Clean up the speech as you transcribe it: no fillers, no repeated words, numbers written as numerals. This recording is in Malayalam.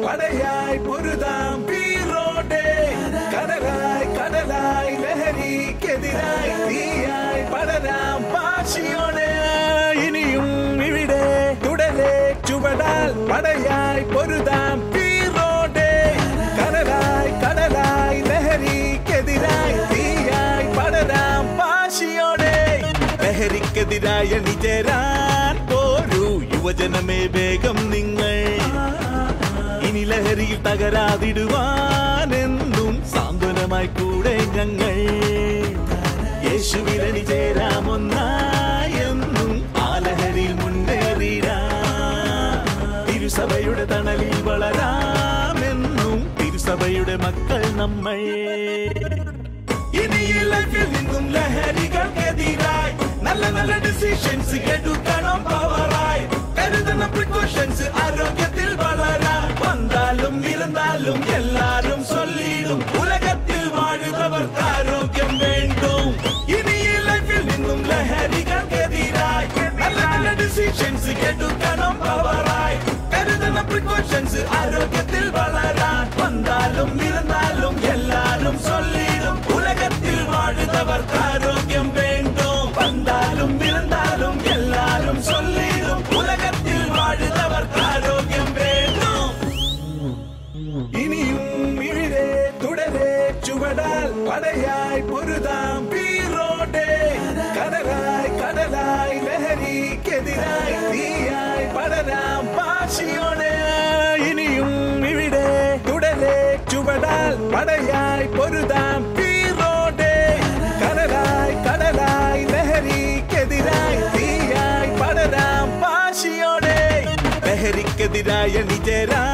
പടയായി പൊരുതാം വീറോടെ കടലായി കടലായി ലഹരിക്കെതിരായി തീയായി പടരാം വാശിയോടെ ഇനിയും ഇവിടെ തുടരെ ചുവടാൽ പടയായി പൊരുതാം വീറോടെ കടലായി കടലായി ലഹരിക്കെതിരായി തീയായി പടരാം വാശിയോടെ ലഹരിക്കെതിരായ നിജരാൻ പോരൂ യുവജനമേ വേഗം നിങ്ങൾ ഇനി ലഹരിയിൽ തകരാതിടുവാനെന്നും സാന്ത്വനമായി കൂടെ ഞങ്ങൾ യേശുവിലണി ചേരാമൊന്നായെന്നും ആ ലഹരിയിൽ മുന്നേറിടാം തിരുസഭയുടെ തണലിൽ വളരാമെന്നും തിരുസഭയുടെ മക്കൾ നമ്മൾ ഇനി ഈ ലൈഫിൽ നിന്നും ലഹരികൾക്കെതിരായി നല്ല നല്ല ഡിസിഷൻസ് എടുക്കണം പവറായി കരുതണം പ്രിക്കോഷൻസ് ആരോഗ്യത്തിൽ വളരാൻ വന്നാലും ഇരുന്നാലും എല്ലാരും ചൊല്ലിടും ഉലകത്തിൽ വാഴുന്നവർക്ക് ആരോഗ്യം വേണ്ടും ഇനി ഈ ലൈഫിൽ നിന്നും ലഹരികൾക്കെതിരായി നല്ല നല്ല ഡിസിഷൻസ് എടുക്കണം പവറായി കരുതണം പ്രിക്കോഷൻസ് ആരോഗ്യത്തിൽ വളരാൻ വന്നാലും ഇരുന്നാലും എല്ലാരും ചൊല്ലിടും ഉലകത്തിൽ വാഴുന്നവർക്ക് ആരോഗ്യം വേണ്ടും വന്നാലും ഇരുന്നാലും എല്ലാരും ചൊല്ലിടും ഉലകത്തിൽ വാഴുന്നവർക്ക് ആരോഗ്യം വേണ്ടും ഇനിയും ഇവിടെ തുടരെ ചുവടാൽ പടയായി പൊരുതാം വീറോടെ കടലായി കടലായി ലഹരിക്കെതിരായി തീയായി പടരാം വാശിയോടെ ഇനിയും ഇവിടെ തുടരെ ചുവടാൽ പടയായി പൊരുതാം വീറോടെ കടലായി കടലായി ലഹരിക്കെതിരായി തീയായി പടരാം വാശിയോടെ ലഹരിക്കെതിരായ നിജരാ